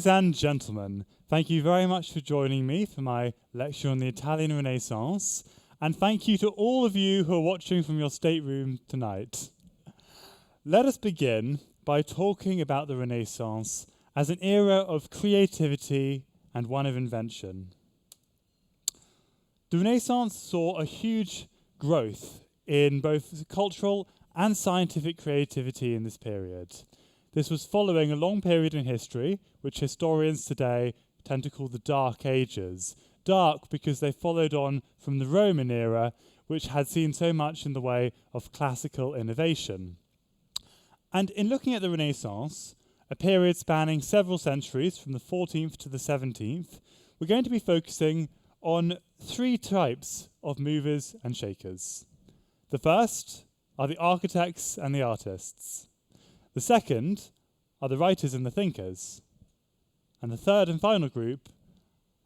Ladies and gentlemen, thank you very much for joining me for my lecture on the Italian Renaissance, and thank you to all of you who are watching from your stateroom tonight. Let us begin by talking about the Renaissance as an era of creativity and one of invention. The Renaissance saw a huge growth in both cultural and scientific creativity in this period. This was following a long period in history, which historians today tend to call the Dark Ages. Dark because they followed on from the Roman era, which had seen so much in the way of classical innovation. And in looking at the Renaissance, a period spanning several centuries from the 14th to the 17th, we're going to be focusing on three types of movers and shakers. The first are the architects and the artists. The second are the writers and the thinkers. And the third and final group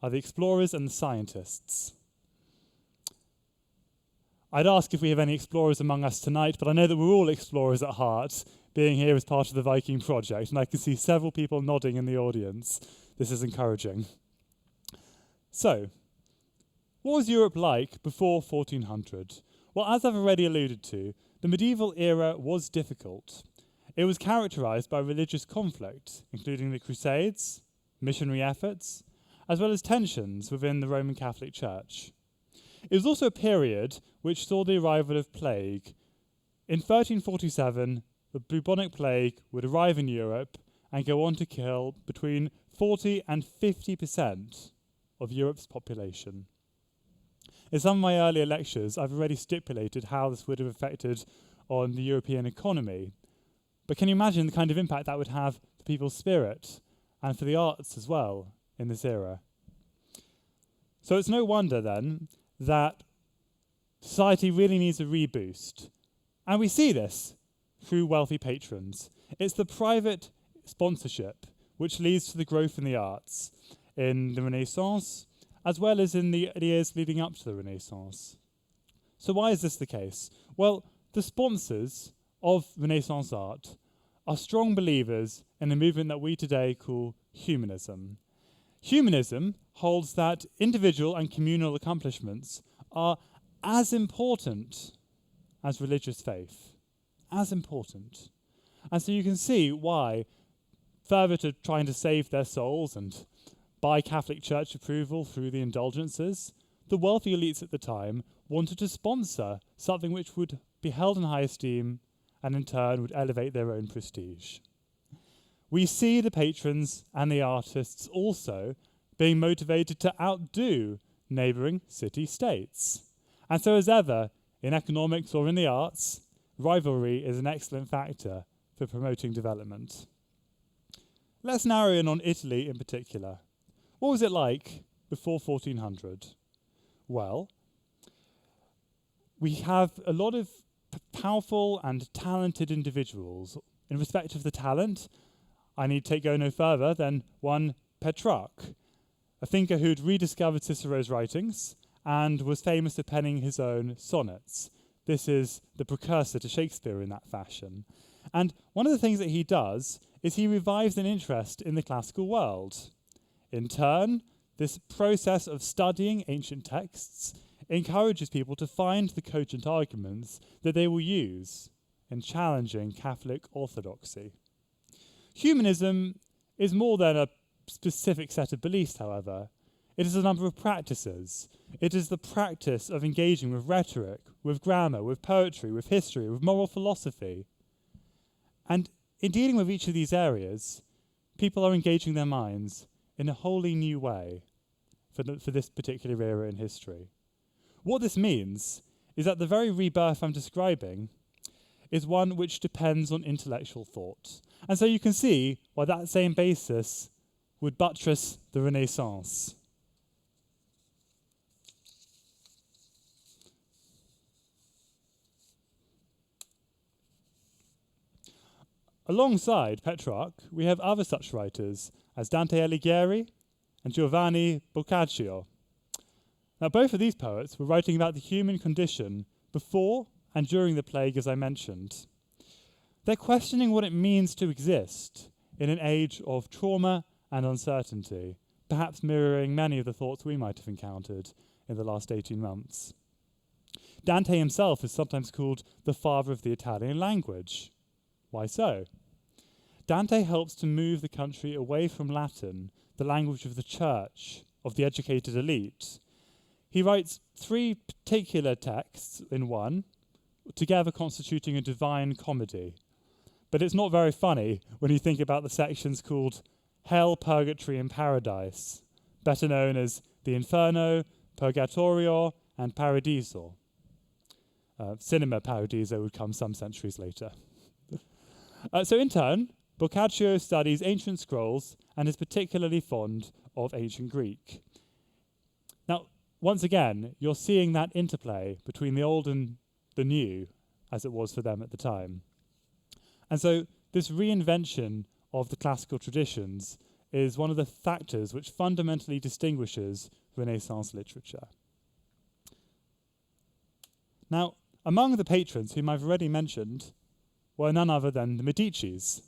are the explorers and the scientists. I'd ask if we have any explorers among us tonight, but I know that we're all explorers at heart, being here as part of the Viking project, and I can see several people nodding in the audience. This is encouraging. So, what was Europe like before 1400? Well, as I've already alluded to, the medieval era was difficult. It was characterized by religious conflict, including the Crusades, missionary efforts, as well as tensions within the Roman Catholic Church. It was also a period which saw the arrival of plague. In 1347, the bubonic plague would arrive in Europe and go on to kill between 40 and 50% of Europe's population. In some of my earlier lectures, I've already stipulated how this would have affected on the European economy. But can you imagine the kind of impact that would have for people's spirit and for the arts as well in this era? So it's no wonder then that society really needs a reboost. And we see this through wealthy patrons. It's the private sponsorship which leads to the growth in the arts in the Renaissance, as well as in the years leading up to the Renaissance. So why is this the case? Well, the sponsors of Renaissance art are strong believers in a movement that we today call humanism. Humanism holds that individual and communal accomplishments are as important as religious faith. As important. And so you can see why, further to trying to save their souls and buy Catholic Church approval through the indulgences, the wealthy elites at the time wanted to sponsor something which would be held in high esteem and in turn would elevate their own prestige. We see the patrons and the artists also being motivated to outdo neighbouring city-states. And so as ever, in economics or in the arts, rivalry is an excellent factor for promoting development. Let's narrow in on Italy in particular. What was it like before 1400? Well, we have a lot of powerful and talented individuals. In respect of the talent, I need go no further than one Petrarch, a thinker who'd rediscovered Cicero's writings and was famous for penning his own sonnets. This is the precursor to Shakespeare in that fashion. And one of the things that he does is he revives an interest in the classical world. In turn, this process of studying ancient texts encourages people to find the cogent arguments that they will use in challenging Catholic orthodoxy. Humanism is more than a specific set of beliefs, however. It is a number of practices. It is the practice of engaging with rhetoric, with grammar, with poetry, with history, with moral philosophy. And in dealing with each of these areas, people are engaging their minds in a wholly new way for this particular era in history. What this means is that the very rebirth I'm describing is one which depends on intellectual thought. And so you can see why that same basis would buttress the Renaissance. Alongside Petrarch, we have other such writers as Dante Alighieri and Giovanni Boccaccio. Now, both of these poets were writing about the human condition before and during the plague, as I mentioned. They're questioning what it means to exist in an age of trauma and uncertainty, perhaps mirroring many of the thoughts we might have encountered in the last 18 months. Dante himself is sometimes called the father of the Italian language. Why so? Dante helps to move the country away from Latin, the language of the church, of the educated elite. He writes 3 particular texts in one, together constituting a divine comedy. But it's not very funny when you think about the sections called Hell, Purgatory, and Paradise, better known as the Inferno, Purgatorio, and Paradiso. Cinema Paradiso would come some centuries later. So in turn, Boccaccio studies ancient scrolls and is particularly fond of ancient Greek. Now, once again, you're seeing that interplay between the old and the new, as it was for them at the time. And so this reinvention of the classical traditions is one of the factors which fundamentally distinguishes Renaissance literature. Now, among the patrons whom I've already mentioned were none other than the Medicis.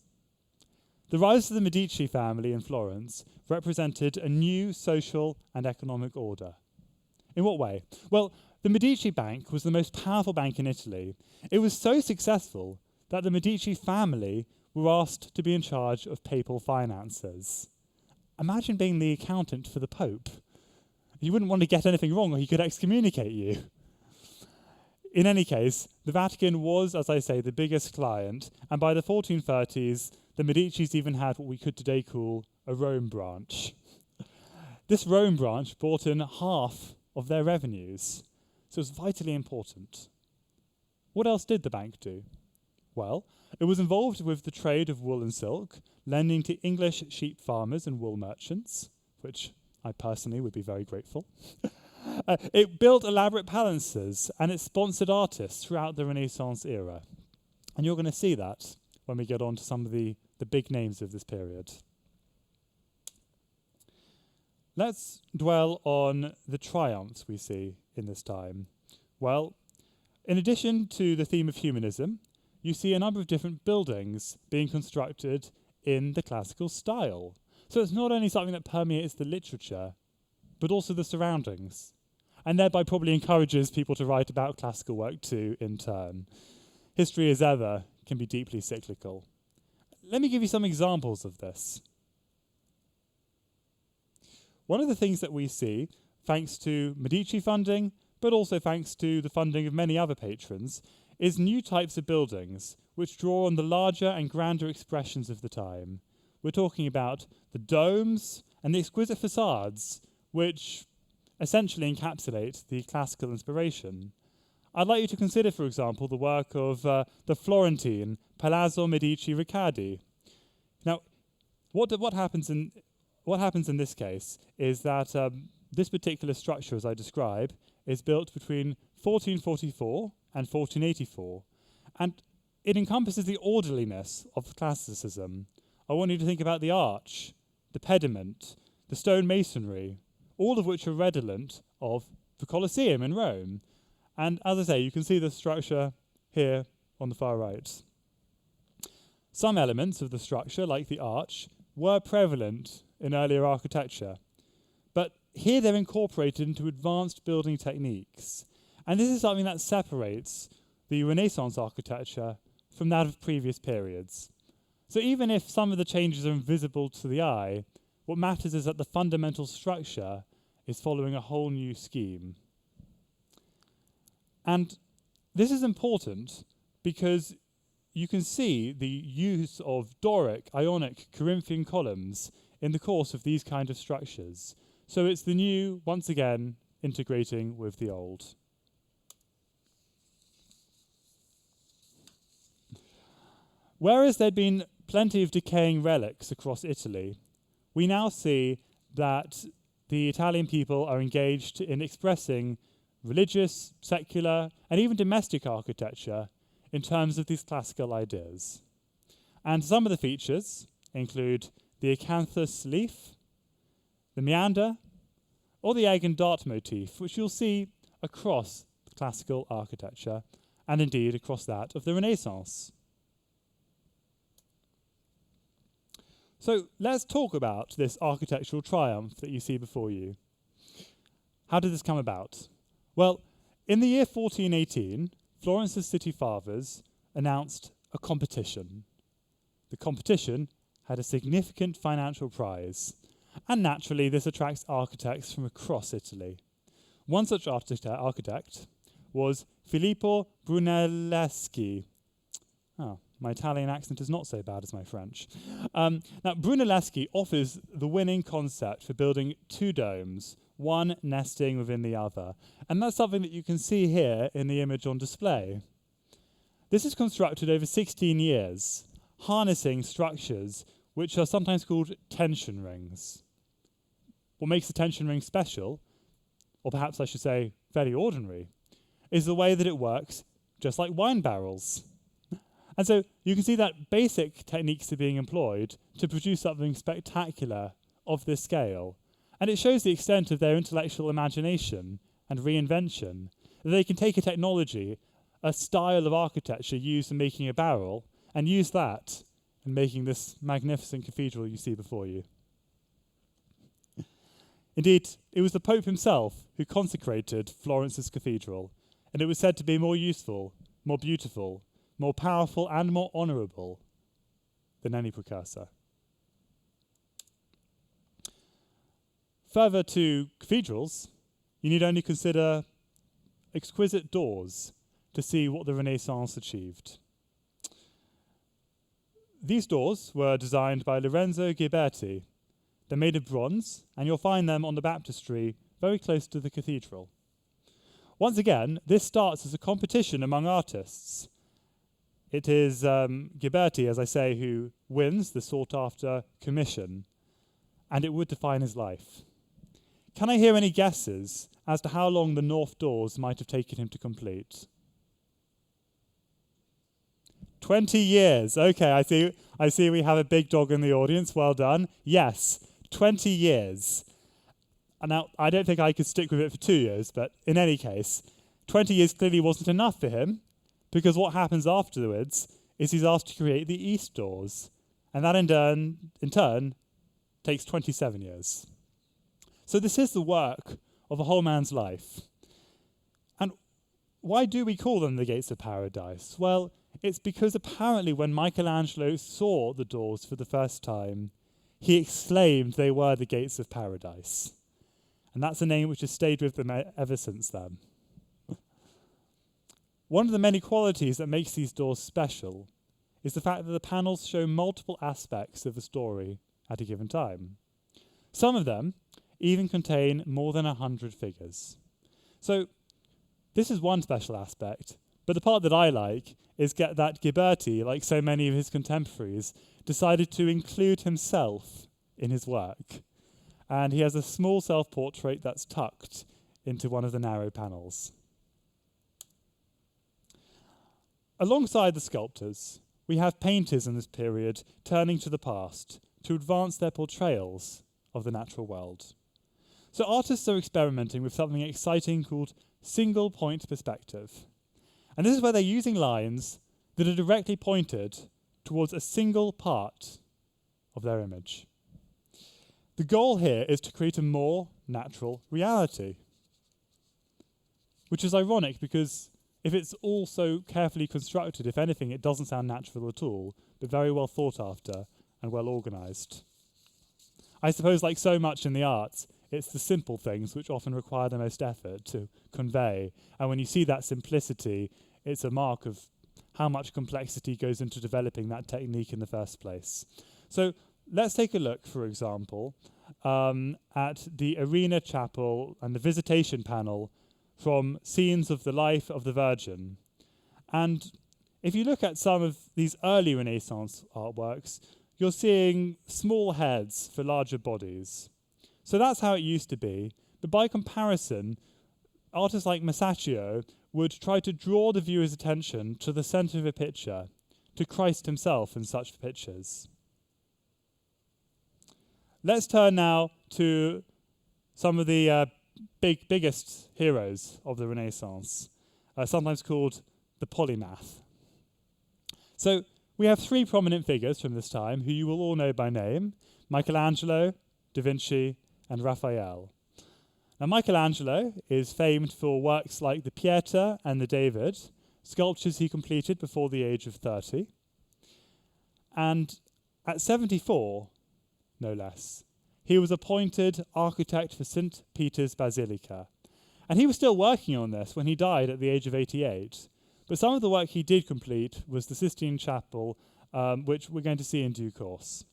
The rise of the Medici family in Florence represented a new social and economic order. In what way? Well, the Medici Bank was the most powerful bank in Italy. It was so successful that the Medici family were asked to be in charge of papal finances. Imagine being the accountant for the Pope. You wouldn't want to get anything wrong or he could excommunicate you. In any case, the Vatican was, as I say, the biggest client, and by the 1430s, the Medicis even had what we could today call a Rome branch. This Rome branch brought in half of their revenues, so it was vitally important. What else did the bank do? Well, it was involved with the trade of wool and silk, lending to English sheep farmers and wool merchants, which I personally would be very grateful. It built elaborate palaces, and it sponsored artists throughout the Renaissance era. And you're going to see that when we get on to some of the big names of this period. Let's dwell on the triumphs we see in this time. Well, in addition to the theme of humanism, you see a number of different buildings being constructed in the classical style. So it's not only something that permeates the literature, but also the surroundings, and thereby probably encourages people to write about classical work too, in turn. History, as ever, can be deeply cyclical. Let me give you some examples of this. One of the things that we see, thanks to Medici funding, but also thanks to the funding of many other patrons, is new types of buildings which draw on the larger and grander expressions of the time. We're talking about the domes and the exquisite facades, which essentially encapsulate the classical inspiration. I'd like you to consider, for example, the work of the Florentine Palazzo Medici Riccardi. Now, what happens in this case is that this particular structure, as I describe, is built between 1444 and 1484, and it encompasses the orderliness of classicism. I want you to think about the arch, the pediment, the stone masonry, all of which are redolent of the Colosseum in Rome. And as I say, you can see the structure here on the far right. Some elements of the structure, like the arch, were prevalent in earlier architecture, but here they're incorporated into advanced building techniques. And this is something that separates the Renaissance architecture from that of previous periods. So even if some of the changes are invisible to the eye, what matters is that the fundamental structure is following a whole new scheme. And this is important because you can see the use of Doric, Ionic, Corinthian columns in the course of these kind of structures. So it's the new, once again, integrating with the old. Whereas there'd been plenty of decaying relics across Italy, we now see that the Italian people are engaged in expressing religious, secular, and even domestic architecture in terms of these classical ideas. And some of the features include the acanthus leaf, the meander, or the egg and dart motif, which you'll see across classical architecture, and indeed across that of the Renaissance. So let's talk about this architectural triumph that you see before you. How did this come about? Well, in the year 1418, Florence's city fathers announced a competition. The competition had a significant financial prize, and naturally this attracts architects from across Italy. One such architect was Filippo Brunelleschi. Oh, my Italian accent is not so bad as my French. Now, Brunelleschi offers the winning concept for building two domes, one nesting within the other. And that's something that you can see here in the image on display. This is constructed over 16 years, harnessing structures which are sometimes called tension rings. What makes the tension ring special, or perhaps I should say very ordinary, is the way that it works just like wine barrels. And so you can see that basic techniques are being employed to produce something spectacular of this scale. And it shows the extent of their intellectual imagination and reinvention, that they can take a technology, a style of architecture used in making a barrel, and use that in making this magnificent cathedral you see before you. Indeed, it was the Pope himself who consecrated Florence's cathedral, and it was said to be more useful, more beautiful, more powerful and more honourable than any precursor. Further to cathedrals, you need only consider exquisite doors to see what the Renaissance achieved. These doors were designed by Lorenzo Ghiberti. They're made of bronze, and you'll find them on the baptistry very close to the cathedral. Once again, this starts as a competition among artists. It is Ghiberti, as I say, who wins the sought-after commission, and it would define his life. Can I hear any guesses as to how long the north doors might have taken him to complete? 20 years. Okay, I see we have a big dog in the audience. Well done. Yes, 20 years. And now, I don't think I could stick with it for 2 years, but in any case, 20 years clearly wasn't enough for him, because what happens afterwards is he's asked to create the east doors, and that in turn takes 27 years. So this is the work of a whole man's life. And why do we call them the gates of paradise? Well, it's because apparently when Michelangelo saw the doors for the first time, he exclaimed they were the gates of paradise. And that's a name which has stayed with them ever since then. One of the many qualities that makes these doors special is the fact that the panels show multiple aspects of the story at a given time. Some of them even contain more than 100 figures. So this is one special aspect, but the part that I like is that Ghiberti, like so many of his contemporaries, decided to include himself in his work. And he has a small self-portrait that's tucked into one of the narrow panels. Alongside the sculptors, we have painters in this period turning to the past to advance their portrayals of the natural world. So artists are experimenting with something exciting called single point perspective. And this is where they're using lines that are directly pointed towards a single part of their image. The goal here is to create a more natural reality, which is ironic because if it's all so carefully constructed, if anything, it doesn't sound natural at all, but very well thought after and well organised. I suppose, like so much in the arts, it's the simple things which often require the most effort to convey. And when you see that simplicity, it's a mark of how much complexity goes into developing that technique in the first place. So let's take a look, for example, at the Arena Chapel and the Visitation panel from Scenes of the Life of the Virgin. And if you look at some of these early Renaissance artworks, you're seeing small heads for larger bodies. So that's how it used to be. But by comparison, artists like Masaccio would try to draw the viewer's attention to the center of a picture, to Christ himself in such pictures. Let's turn now to some of the biggest heroes of the Renaissance, sometimes called the polymath. So We have three prominent figures from this time who you will all know by name: Michelangelo, Da Vinci, and Raphael. Now, Michelangelo is famed for works like the Pieta and the David, sculptures he completed before the age of 30. And at 74, no less, he was appointed architect for St. Peter's Basilica. And he was still working on this when he died at the age of 88. But some of the work he did complete was the Sistine Chapel, which we're going to see in due course.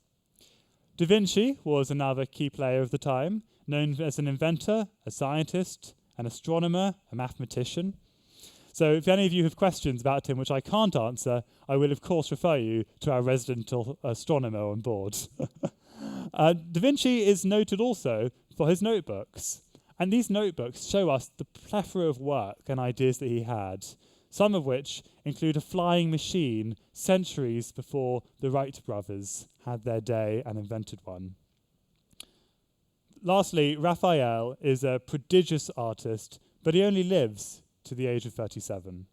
Da Vinci was another key player of the time, known as an inventor, a scientist, an astronomer, a mathematician. So if any of you have questions about him which I can't answer, I will of course refer you to our resident astronomer on board. Da Vinci is noted also for his notebooks. And these notebooks show us the plethora of work and ideas that he had, some of which include a flying machine centuries before the Wright brothers had their day and invented one. Lastly, Raphael is a prodigious artist, but he only lives to the age of 37.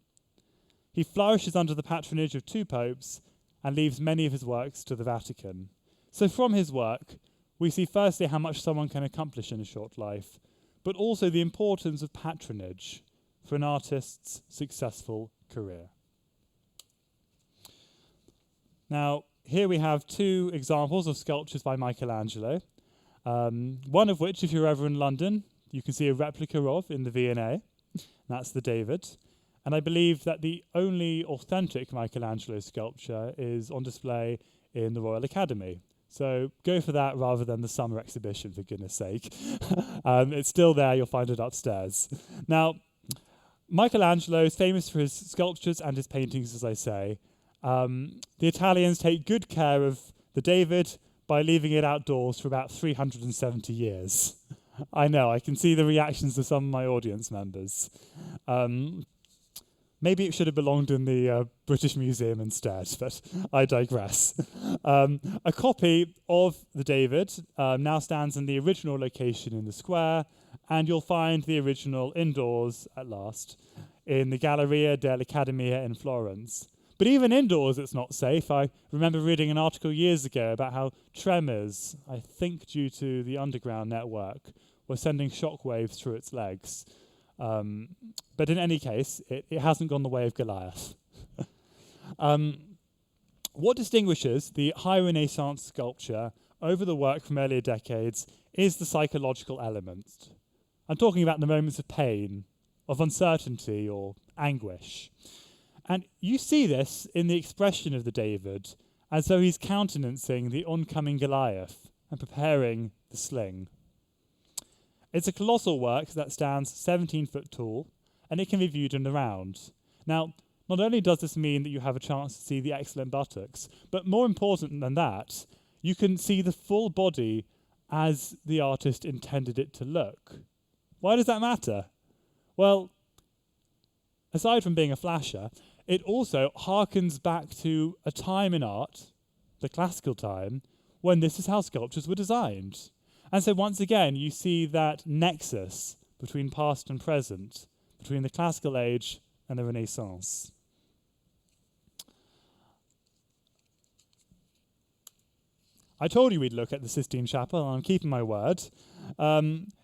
He flourishes under the patronage of two popes and leaves many of his works to the Vatican. So from his work, we see firstly how much someone can accomplish in a short life, but also the importance of patronage for an artist's successful career. Now, here we have two examples of sculptures by Michelangelo, one of which, if you're ever in London, you can see a replica of in the V&A. That's the David. And I believe that the only authentic Michelangelo sculpture is on display in the Royal Academy. So go for that rather than the summer exhibition, for goodness sake. It's still there, you'll find it upstairs. Now, Michelangelo is famous for his sculptures and his paintings, as I say. The Italians take good care of the David by leaving it outdoors for about 370 years. I know, I can see the reactions of some of my audience members. Maybe it should have belonged in the British Museum instead, but I digress. A copy of the David now stands in the original location in the square, and you'll find the original indoors, at last, in the Galleria dell'Accademia in Florence. But even indoors it's not safe. I remember reading an article years ago about how tremors, I think due to the underground network, were sending shockwaves through its legs. But in any case, it hasn't gone the way of Goliath. What distinguishes the high Renaissance sculpture over the work from earlier decades is the psychological element. I'm talking about the moments of pain, of uncertainty or anguish. And you see this in the expression of the David, as though he's countenancing the oncoming Goliath and preparing the sling. It's a colossal work that stands 17 foot tall, and it can be viewed in the round. Now, not only does this mean that you have a chance to see the excellent buttocks, but more important than that, you can see the full body as the artist intended it to look. Why does that matter? Well, aside from being a flasher, it also harkens back to a time in art, the classical time, when this is how sculptures were designed. And so once again, you see that nexus between past and present, between the classical age and the Renaissance. I told you we'd look at the Sistine Chapel, and I'm keeping my word.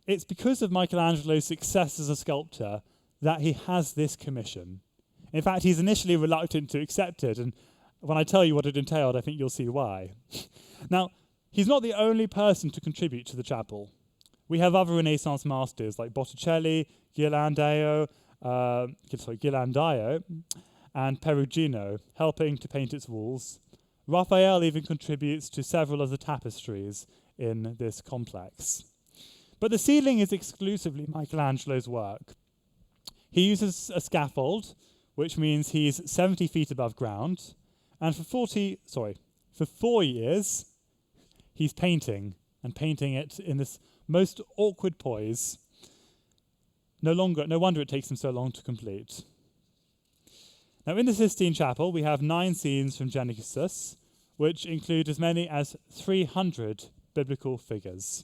It's because of Michelangelo's success as a sculptor that he has this commission. In fact, he's initially reluctant to accept it, and when I tell you what it entailed, I think you'll see why. Now, he's not the only person to contribute to the chapel. We have other Renaissance masters like Botticelli, Ghirlandaio, and Perugino helping to paint its walls. Raphael even contributes to several of the tapestries in this complex. But the ceiling is exclusively Michelangelo's work. He uses a scaffold, which means he's 70 feet above ground, and for 4 years, he's painting it in this most awkward poise. No wonder it takes him so long to complete. Now, in the Sistine Chapel, we have 9 scenes from Genesis, which include as many as 300 biblical figures.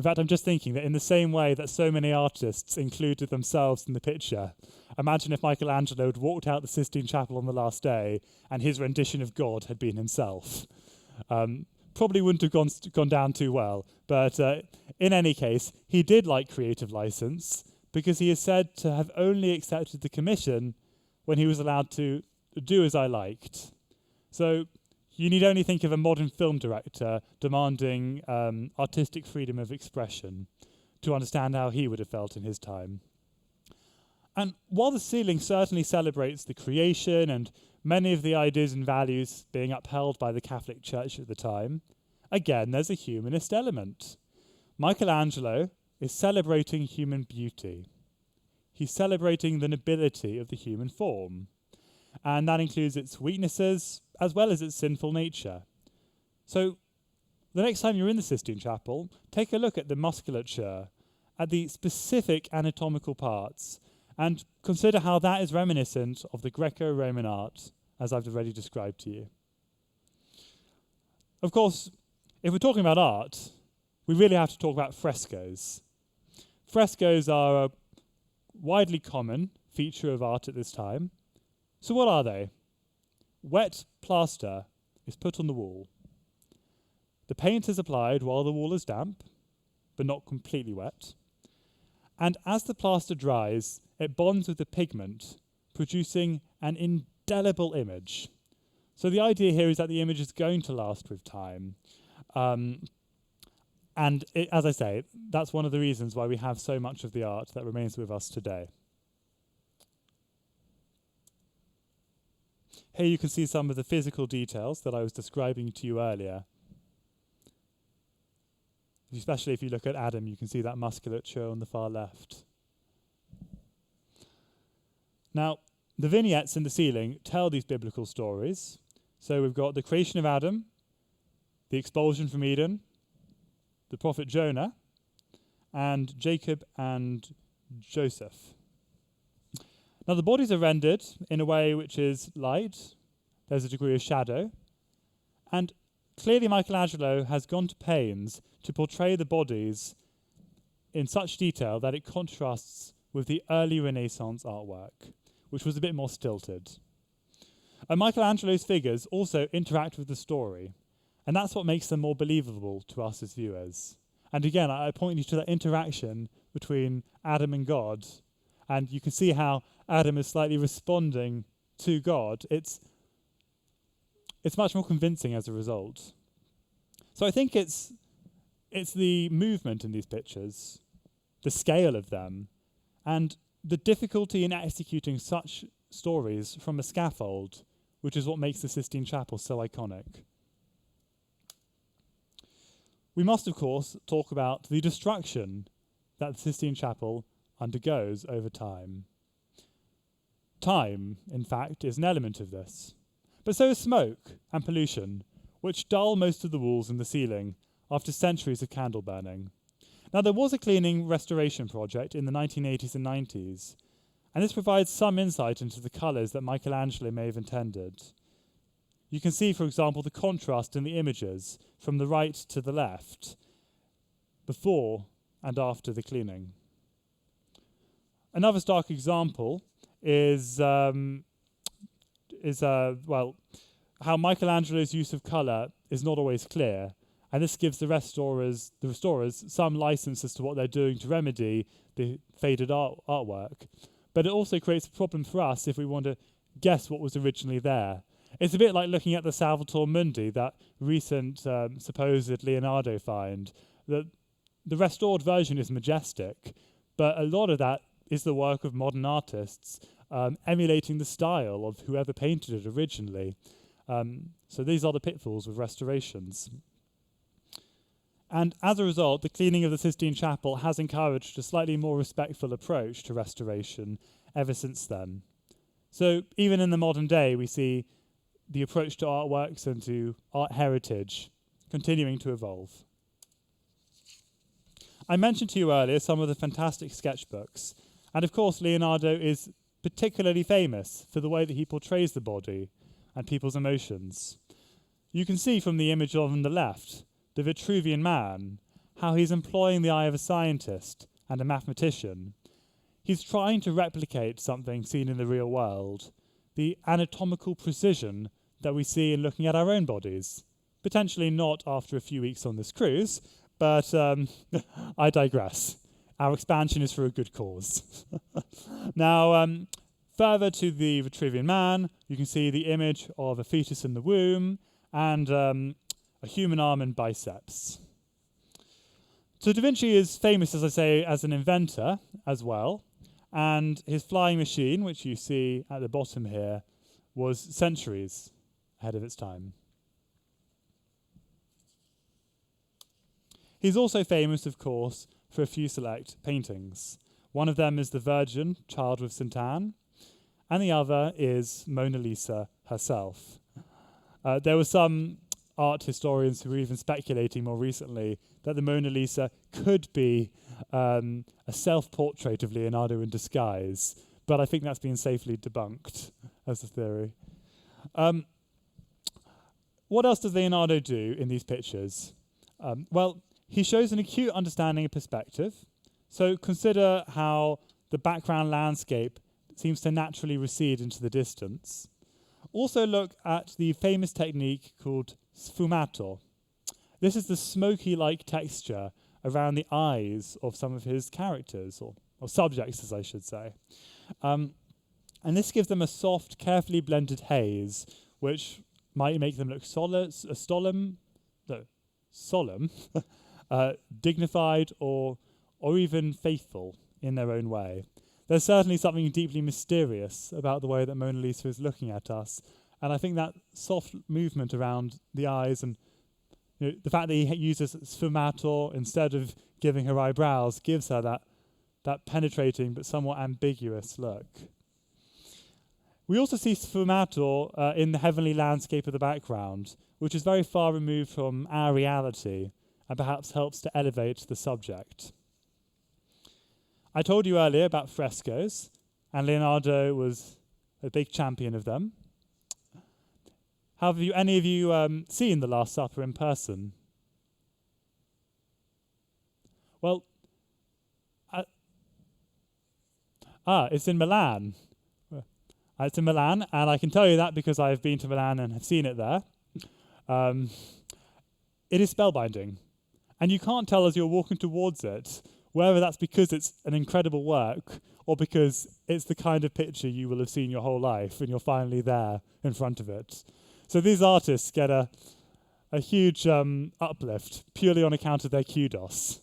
In fact, I'm just thinking that in the same way that so many artists included themselves in the picture, imagine if Michelangelo had walked out the Sistine Chapel on the last day and his rendition of God had been himself. Probably wouldn't have gone down too well, but in any case, he did like creative license because he is said to have only accepted the commission when he was allowed to do as I liked. So you need only think of a modern film director demanding artistic freedom of expression to understand how he would have felt in his time. And while the ceiling certainly celebrates the creation and many of the ideas and values being upheld by the Catholic Church at the time, again, there's a humanist element. Michelangelo is celebrating human beauty. He's celebrating the nobility of the human form, and that includes its weaknesses as well as its sinful nature. So the next time you're in the Sistine Chapel, take a look at the musculature, at the specific anatomical parts, and consider how that is reminiscent of the Greco-Roman art, as I've already described to you. Of course, if we're talking about art, we really have to talk about frescoes. Frescoes are a widely common feature of art at this time. So what are they? Wet plaster is put on the wall. The paint is applied while the wall is damp, but not completely wet. And as the plaster dries, it bonds with the pigment, producing an indelible image. So the idea here is that the image is going to last with time. And as I say, that's one of the reasons why we have so much of the art that remains with us today. Here you can see some of the physical details that I was describing to you earlier. Especially if you look at Adam, you can see that musculature on the far left. Now, the vignettes in the ceiling tell these biblical stories. So we've got the creation of Adam, the expulsion from Eden, the prophet Jonah, and Jacob and Joseph. Now the bodies are rendered in a way which is light, there's a degree of shadow, and clearly Michelangelo has gone to pains to portray the bodies in such detail that it contrasts with the early Renaissance artwork, which was a bit more stilted. And Michelangelo's figures also interact with the story, and that's what makes them more believable to us as viewers. And again, I point you to that interaction between Adam and God, and you can see how Adam is slightly responding to God. It's much more convincing as a result. So I think it's the movement in these pictures, the scale of them, and the difficulty in executing such stories from a scaffold, which is what makes the Sistine Chapel so iconic. We must, of course, talk about the destruction that the Sistine Chapel undergoes over time. Time, in fact, is an element of this. But so is smoke and pollution, which dull most of the walls and the ceiling after centuries of candle burning. Now, there was a cleaning restoration project in the 1980s and 90s, and this provides some insight into the colours that Michelangelo may have intended. You can see, for example, the contrast in the images from the right to the left, before and after the cleaning. Another stark example is how Michelangelo's use of colour is not always clear, and this gives the restorers some license as to what they're doing to remedy the faded artwork. But it also creates a problem for us if we want to guess what was originally there. It's a bit like looking at the Salvator Mundi, that recent supposed Leonardo find. The restored version is majestic, but a lot of that is the work of modern artists emulating the style of whoever painted it originally. So these are the pitfalls with restorations. And as a result, the cleaning of the Sistine Chapel has encouraged a slightly more respectful approach to restoration ever since then. So even in the modern day, we see the approach to artworks and to art heritage continuing to evolve. I mentioned to you earlier some of the fantastic sketchbooks, and of course Leonardo is particularly famous for the way that he portrays the body and people's emotions. You can see from the image on the left, the Vitruvian Man, how he's employing the eye of a scientist and a mathematician. He's trying to replicate something seen in the real world, the anatomical precision that we see in looking at our own bodies. Potentially not after a few weeks on this cruise, but I digress. Our expansion is for a good cause. Now, further to the Vitruvian Man, you can see the image of a fetus in the womb and a human arm and biceps. So Da Vinci is famous, as I say, as an inventor as well, and his flying machine, which you see at the bottom here, was centuries ahead of its time. He's also famous, of course, for a few select paintings. One of them is the Virgin, child with St. Anne, and the other is Mona Lisa herself. There were some art historians who were even speculating more recently that the Mona Lisa could be a self-portrait of Leonardo in disguise, but I think that's been safely debunked as a theory. What else does Leonardo do in these pictures? Well, he shows an acute understanding of perspective. So consider how the background landscape seems to naturally recede into the distance. Also look at the famous technique called sfumato. This is the smoky-like texture around the eyes of some of his characters, or subjects, as I should say. And this gives them a soft, carefully blended haze, which might make them look solemn, dignified, or even faithful in their own way. There's certainly something deeply mysterious about the way that Mona Lisa is looking at us, and I think that soft movement around the eyes and the fact that he uses sfumato instead of giving her eyebrows gives her that penetrating but somewhat ambiguous look. We also see sfumato in the heavenly landscape of the background, which is very far removed from our reality and perhaps helps to elevate the subject. I told you earlier about frescoes, and Leonardo was a big champion of them. Have any of you seen The Last Supper in person? Well, it's in Milan. It's in Milan, and I can tell you that because I've been to Milan and have seen it there. It is spellbinding, and you can't tell as you're walking towards it whether that's because it's an incredible work or because it's the kind of picture you will have seen your whole life and you're finally there in front of it. So these artists get a huge uplift purely on account of their kudos.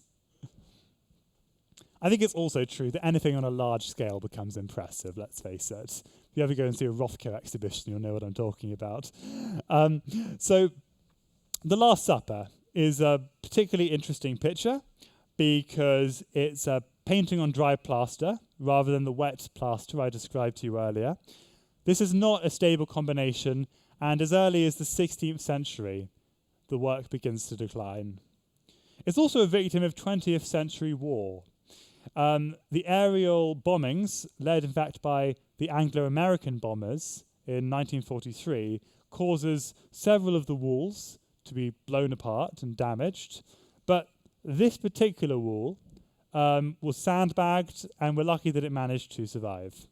I think it's also true that anything on a large scale becomes impressive, let's face it. If you ever go and see a Rothko exhibition, you'll know what I'm talking about. So The Last Supper is a particularly interesting picture because it's a painting on dry plaster rather than the wet plaster I described to you earlier. This is not a stable combination, and as early as the 16th century, the work begins to decline. It's also a victim of 20th century war. The aerial bombings, led in fact by the Anglo-American bombers in 1943, causes several of the walls to be blown apart and damaged, but this particular wall was sandbagged, and we're lucky that it managed to survive.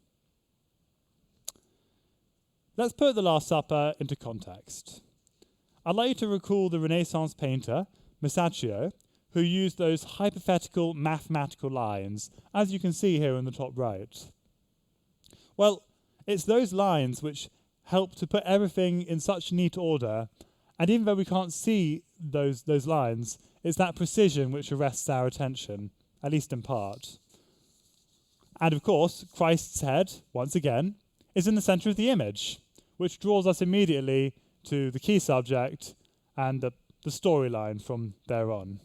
Let's put The Last Supper into context. I'd like you to recall the Renaissance painter, Masaccio, who used those hypothetical mathematical lines, as you can see here in the top right. Well, it's those lines which help to put everything in such neat order, and even though we can't see those lines, it's that precision which arrests our attention, at least in part. And of course, Christ's head, once again, is in the center of the image, which draws us immediately to the key subject and the storyline from there on.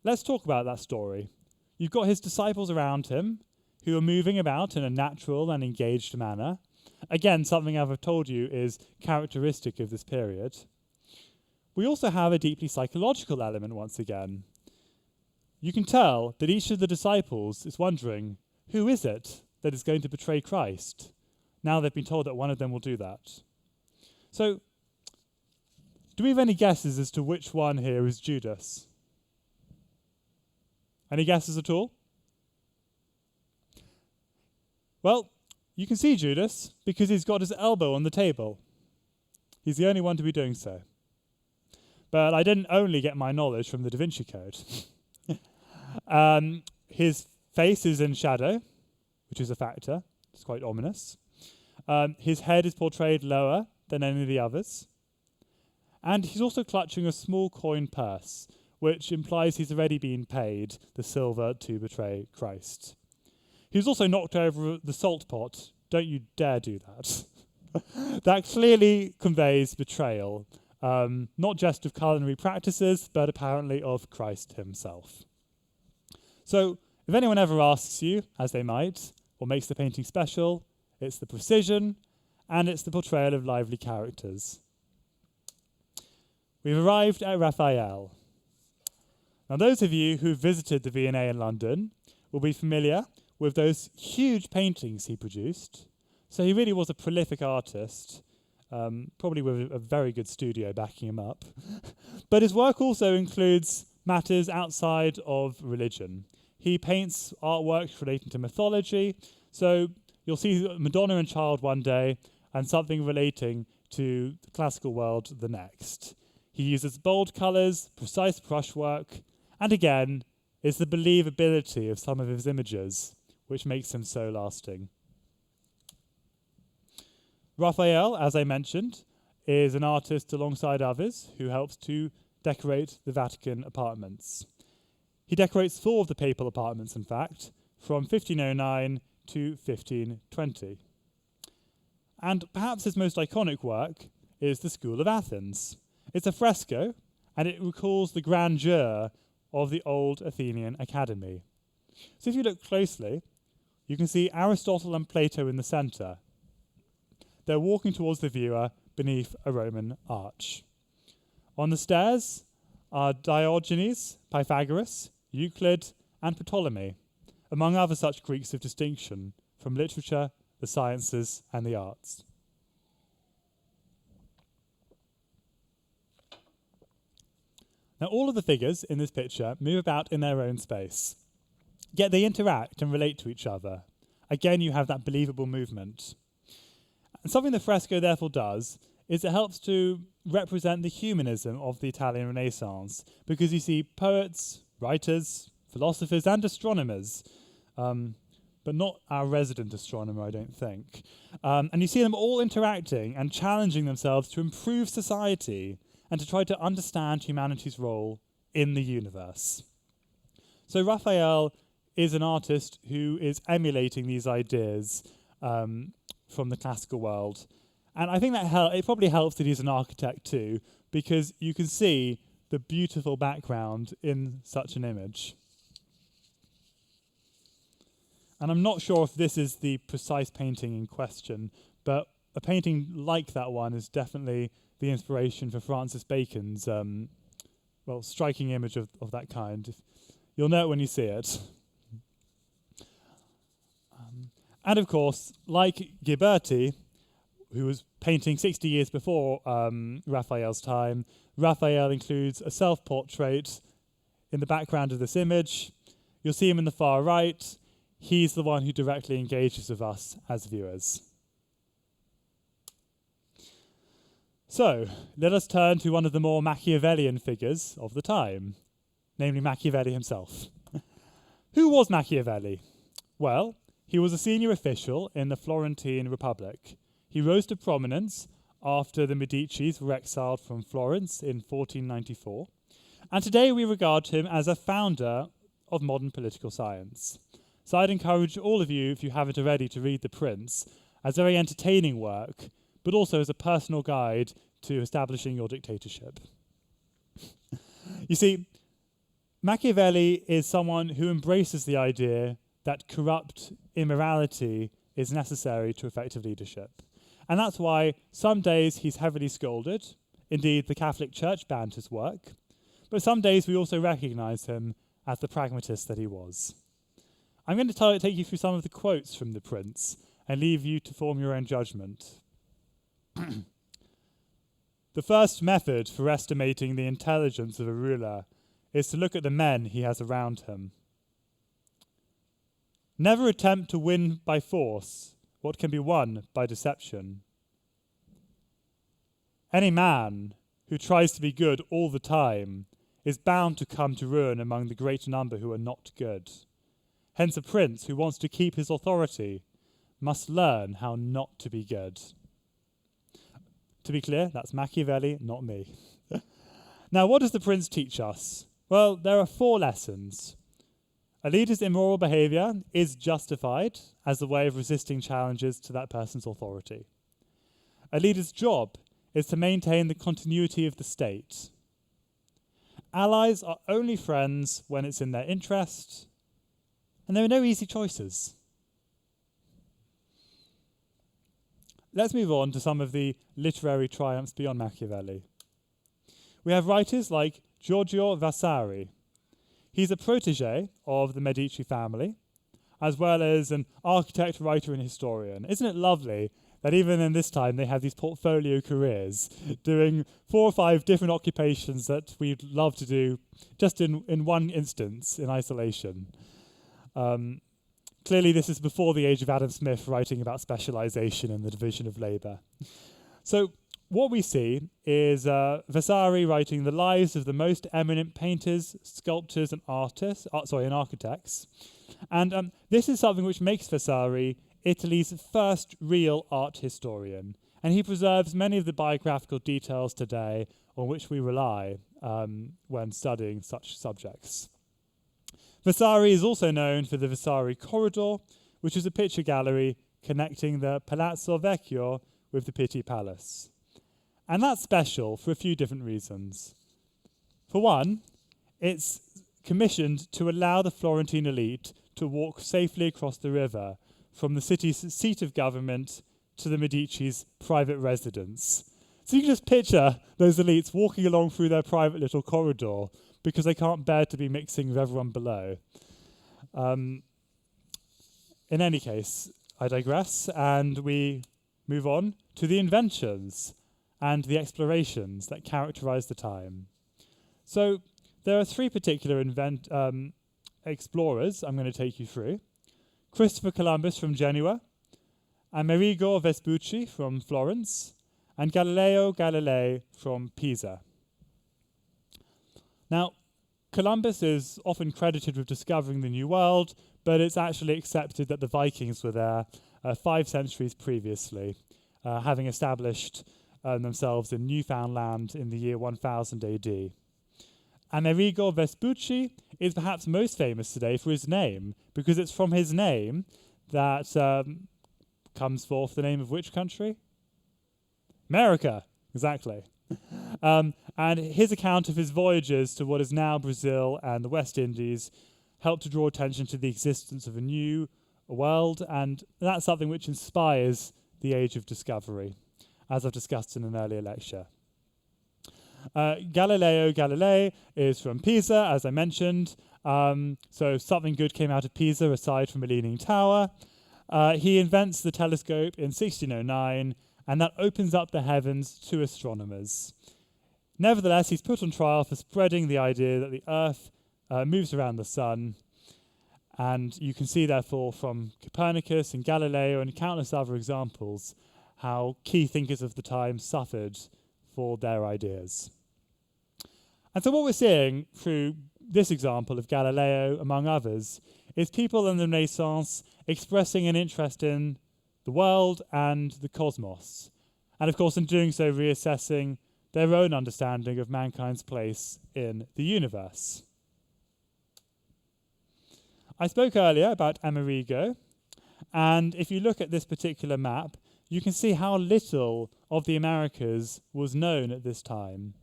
Let's talk about that story. You've got his disciples around him who are moving about in a natural and engaged manner. Again, something I've told you is characteristic of this period. We also have a deeply psychological element once again. You can tell that each of the disciples is wondering, who is it that is going to betray Christ? Now they've been told that one of them will do that. So, do we have any guesses as to which one here is Judas? Any guesses at all? Well, you can see Judas because he's got his elbow on the table. He's the only one to be doing so. But I didn't only get my knowledge from the Da Vinci Code. His face is in shadow, which is a factor. It's quite ominous. His head is portrayed lower than any of the others. And he's also clutching a small coin purse, which implies he's already been paid the silver to betray Christ. He was also knocked over the salt pot. Don't you dare do that. That clearly conveys betrayal, not just of culinary practices, but apparently of Christ himself. So, if anyone ever asks you, as they might, what makes the painting special, it's the precision, and it's the portrayal of lively characters. We've arrived at Raphael. Now, those of you who visited the V&A in London will be familiar with those huge paintings he produced. So he really was a prolific artist, probably with a very good studio backing him up. But his work also includes matters outside of religion. He paints artworks relating to mythology, so you'll see Madonna and Child one day, and something relating to the classical world the next. He uses bold colours, precise brushwork, and again, it's the believability of some of his images which makes him so lasting. Raphael, as I mentioned, is an artist alongside others who helps to decorate the Vatican apartments. He decorates 4 of the papal apartments, in fact, from 1509 to 1520. And perhaps his most iconic work is the School of Athens. It's a fresco, and it recalls the grandeur of the old Athenian academy. So if you look closely, you can see Aristotle and Plato in the centre. They're walking towards the viewer beneath a Roman arch. On the stairs are Diogenes, Pythagoras, Euclid, and Ptolemy, among other such Greeks of distinction from literature, the sciences, and the arts. Now, all of the figures in this picture move about in their own space, yet they interact and relate to each other. Again, you have that believable movement. And something the fresco therefore does is it helps to represent the humanism of the Italian Renaissance, because you see poets, writers, philosophers, and astronomers, but not our resident astronomer, I don't think. And you see them all interacting and challenging themselves to improve society and to try to understand humanity's role in the universe. So Raphael is an artist who is emulating these ideas from the classical world. And I think that it probably helps that he's an architect too, because you can see the beautiful background in such an image. And I'm not sure if this is the precise painting in question, but a painting like that one is definitely the inspiration for Francis Bacon's striking image of that kind. You'll know it when you see it. And of course, like Ghiberti, who was painting 60 years before Raphael's time, Raphael includes a self-portrait in the background of this image. You'll see him in the far right. He's the one who directly engages with us as viewers. So, let us turn to one of the more Machiavellian figures of the time, namely Machiavelli himself. Who was Machiavelli? Well, he was a senior official in the Florentine Republic. He rose to prominence after the Medicis were exiled from Florence in 1494, and today we regard him as a founder of modern political science. So I'd encourage all of you, if you haven't already, to read The Prince as very entertaining work, but also as a personal guide to establishing your dictatorship. You see, Machiavelli is someone who embraces the idea that corrupt immorality is necessary to effective leadership. And that's why some days he's heavily scolded. Indeed, the Catholic Church banned his work. But some days we also recognize him as the pragmatist that he was. I'm going to take you through some of the quotes from The Prince and leave you to form your own judgment. The first method for estimating the intelligence of a ruler is to look at the men he has around him. Never attempt to win by force what can be won by deception. Any man who tries to be good all the time is bound to come to ruin among the great number who are not good. Hence a prince who wants to keep his authority must learn how not to be good. To be clear, that's Machiavelli, not me. Now, what does the prince teach us? Well, there are 4 lessons. A leader's immoral behavior is justified as a way of resisting challenges to that person's authority. A leader's job is to maintain the continuity of the state. Allies are only friends when it's in their interest, and there are no easy choices. Let's move on to some of the literary triumphs beyond Machiavelli. We have writers like Giorgio Vasari. He's a protege of the Medici family, as well as an architect, writer, and historian. Isn't it lovely that even in this time they have these portfolio careers, doing 4 or 5 different occupations that we'd love to do just in one instance, in isolation. Clearly this is before the age of Adam Smith writing about specialization and the division of labor. So what we see is Vasari writing the lives of the most eminent painters, sculptors, and architects. And this is something which makes Vasari Italy's first real art historian. And he preserves many of the biographical details today on which we rely when studying such subjects. Vasari is also known for the Vasari Corridor, which is a picture gallery connecting the Palazzo Vecchio with the Pitti Palace. And that's special for a few different reasons. For one, it's commissioned to allow the Florentine elite to walk safely across the river from the city's seat of government to the Medici's private residence. So you can just picture those elites walking along through their private little corridor because they can't bear to be mixing with everyone below. In any case, I digress, and we move on to the inventions and the explorations that characterize the time. So there are 3 particular explorers I'm going to take you through. Christopher Columbus from Genoa, Amerigo Vespucci from Florence, and Galileo Galilei from Pisa. Now, Columbus is often credited with discovering the New World, but it's actually accepted that the Vikings were there 5 centuries previously, having established themselves in Newfoundland in the year 1000 AD. Amerigo Vespucci is perhaps most famous today for his name, because it's from his name that comes forth the name of which country? America, exactly. And his account of his voyages to what is now Brazil and the West Indies helped to draw attention to the existence of a new world, and that's something which inspires the age of discovery, as I've discussed in an earlier lecture. Galileo Galilei is from Pisa, as I mentioned, so something good came out of Pisa aside from a leaning tower. He invents the telescope in 1609, and that opens up the heavens to astronomers. Nevertheless, he's put on trial for spreading the idea that the Earth moves around the sun, and you can see, therefore, from Copernicus and Galileo and countless other examples, how key thinkers of the time suffered for their ideas. And so what we're seeing through this example of Galileo, among others, is people in the Renaissance expressing an interest in the world and the cosmos, and of course in doing so reassessing their own understanding of mankind's place in the universe. I spoke earlier about Amerigo, and if you look at this particular map, you can see how little of the Americas was known at this time.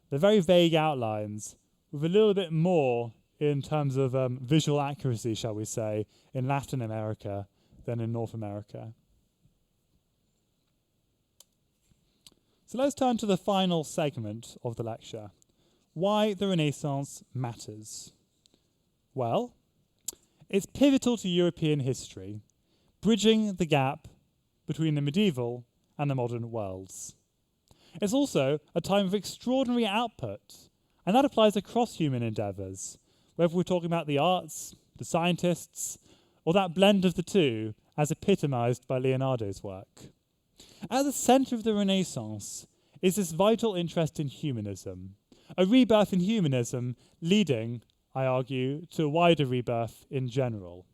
They're very vague outlines, with a little bit more in terms of visual accuracy, shall we say, in Latin America than in North America. So let's turn to the final segment of the lecture, why the Renaissance matters. Well, it's pivotal to European history, bridging the gap between the medieval and the modern worlds. It's also a time of extraordinary output, and that applies across human endeavours, whether we're talking about the arts, the scientists, or that blend of the two as epitomized by Leonardo's work. At the center of the Renaissance is this vital interest in humanism, a rebirth in humanism leading, I argue, to a wider rebirth in general.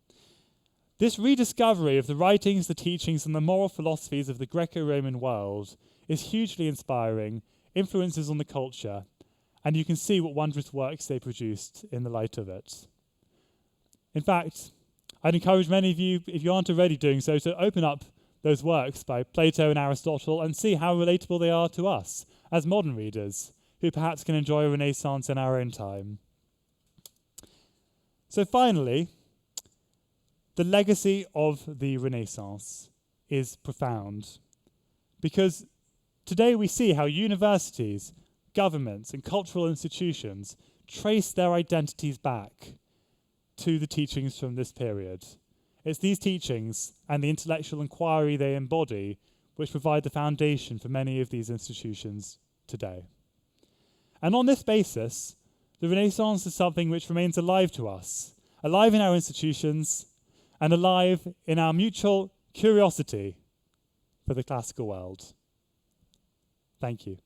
This rediscovery of the writings, the teachings, and the moral philosophies of the Greco-Roman world is hugely inspiring, influences on the culture, and you can see what wondrous works they produced in the light of it. In fact, I'd encourage many of you, if you aren't already doing so, to open up those works by Plato and Aristotle and see how relatable they are to us as modern readers, who perhaps can enjoy a Renaissance in our own time. So finally, the legacy of the Renaissance is profound, because today we see how universities, governments, and cultural institutions trace their identities back to the teachings from this period. It's these teachings and the intellectual inquiry they embody which provide the foundation for many of these institutions today. And on this basis, the Renaissance is something which remains alive to us, alive in our institutions, and alive in our mutual curiosity for the classical world. Thank you.